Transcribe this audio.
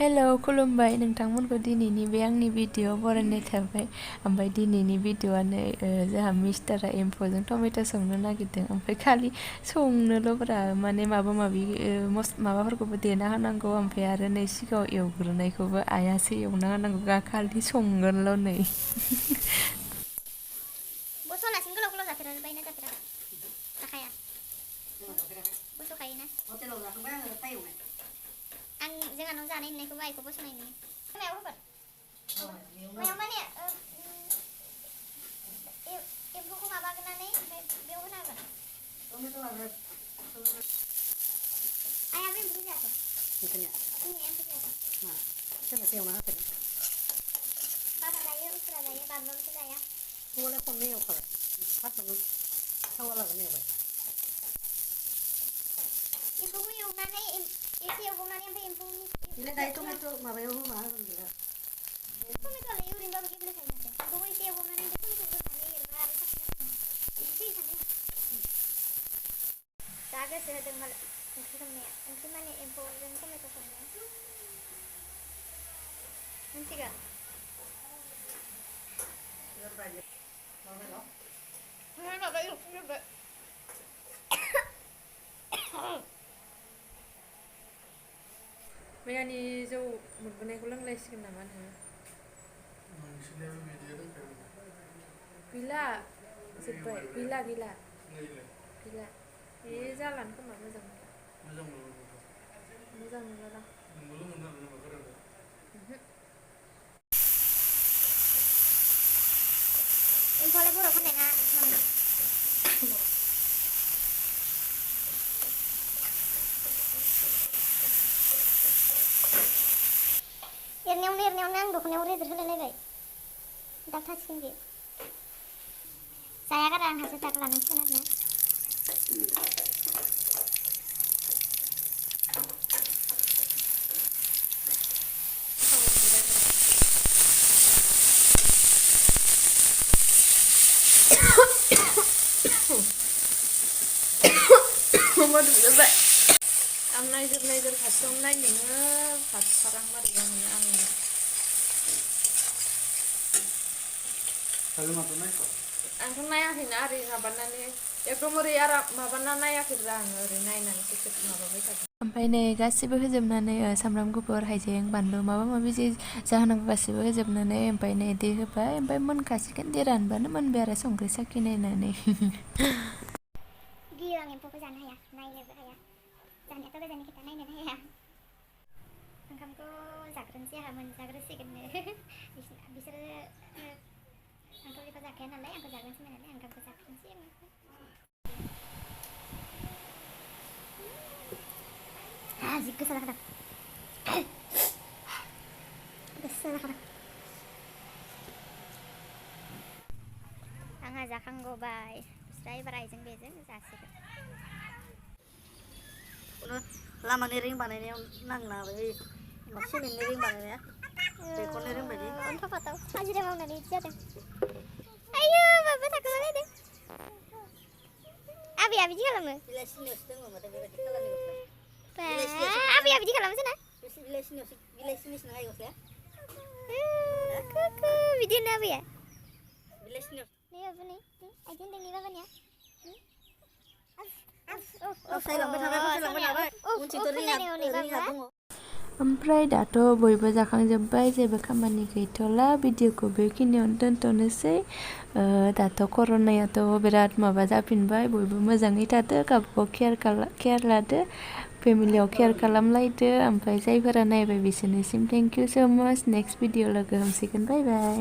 hello खुलुमबाय नोंथांमोनखौ दिनैनि बे आंनि भिडिअ बरायनाय थाबाय ओमफ्राय दिनैनि भिडिअआनो जोंहा मिस्टारा एम्फौजों टमेट' संनो नागिरदों ओमफ्राय खालि संनोल'ब्रा माने माबा माबि माबाफोरखौबो देना होनांगौ ओमफ्राय आरो नै सिगाङाव एवग्रोनायखौबो आइयासो एवना होनांगौ खालि संगोनल' नै बस'लासिनो गोलाव गोलाव जाफेरबायना जाफेरा जाखाया बस'खायोना हटेलाव जाखांबाय आङो फ्राय एवनाय आं जोंहानाव जानाय नुनायखौबो आइखौ बस'नाय नुयो मायाव होगोन मायाव माने एम्फौखौ माबागोनानै ओमफ्राय बेयाव होना होगोन आइया बे एम्फौ जायाखै नोंसोरनिया एम्फौ जायाखै मा सोरनासो एवना होफेरदों बाबा जायो उसुरा जायो बानलुबोथ' जाया खौलाय खननै एवखाबाय फार्स्टआवनो थावा लागोन एवबाय एम्फौखौ एवनानै एसे एवबावनानै ओमफ्राय एम्फौनि बिलाय दायो टमेट' माबायाव होना होगोन बिलाय टमेट'आलाय ओरैनोबाबो गेब्लेखायो माथो एम्फौखौ एसे एवबावनानै ओमफ्राय टमेट'खौ होनानै एरबा आरो साबसिन बिदिसो सानदों जा गोसो होदों मालाय ओंख्रि संनाया ओंख्रि माने एम्फौजों टमेट' संनाया मिथिगोन माबा एवफुग्रोबाय मैयानि जौ मोनबोनायखौ लोंलायसिगोन नामा नोङो गैला जोब्बाय गैला गैला गैला बे जालानो खोमा मोजां मोनला मोजां मोनलादां एम्फौआलाय बरफ होननाय ना मामोन एरनायावनो आं दख'नायाव रेजेर होलायलायबाय दागथासिगोन बे जाया गारा आंहासो दाग लानांसिगोन आरोना मोदोमजोब्बाय आं नायजोर खाथियावनो नायनोनो हाथारां मारै जानो आङो आंथ' नायाखैना ओरै माबानानै एकदम ओरै आराम माबाना नायाखैब्रा आङो ओरै नायनानैसो माबाबाय थादों ओमफ्राय नै गासिबो होजोबनानै सामब्राम गुफुर हाइजें बानलु माबा माबि जे जाहोनांगौ गासिबो होजोबनानै ओमफ्राय नै दै होबाय ओमफ्राय मोनखासिगोन दै रानबानो मोनबाय आरो संख्रि साखि नायनानै गियो आं एम्फौखौ जानो हाया नायनोबो हाया जानायाथ' गोजाननि खोथा नायनोबो हाया ओंखामखौ जाग्रोनोसै आंहा मोनजाग्रोसिगोननो बिसोरो आंथ' बेखौ जाखाया नालाय आंखौ जाग्रोनोसै नालाय आं ओंखामखौ जाग्रोनोसै जि गोसा जाखादों गोसा जाखादों आंहा जाखांगबाय ओमफ्राय एबार आइजों बेजों जासिगोन लामानि रिं बानायनायाव नांना बै सिमेन्टनि रिं बानायनाया बेखौनो रोंबायदि अन्थाव फाथाव हाजिरा मावनानै इदि जादों आयौ माबा थाखोमालायदों आबैया बिदि खालामो बिलाइ सिनियावसो दङ माथो बेबायदि खालारनि गस्लाया आबैया बिदि खालामो जोंना बिलाइ सिनियावसो नङा गस्लाया बिदि होनो आबैया बिलाइ सिनियाव नै बाबु नै आइथिं दोंनि बाबानिया ओमफ्राय दाथ' बयबो जाखांजोब्बाय जेबो खामानि गैथ'ला भिडिअखौ बेखिनियावनो दोनथ'नोसै दाथ' कर'नायाथ' बिराद माबा जाफिनबाय बयबो मोजाङै थादो गावबागाव केयार लादो फेमिलियाव केयार खालामलायदो ओमफ्राय जायफोरा नायबाय बिसोरनिसिम थेंक इउ स' माच नेक्स्ट भिडिअ लोगो हमसिगोन बाय बाय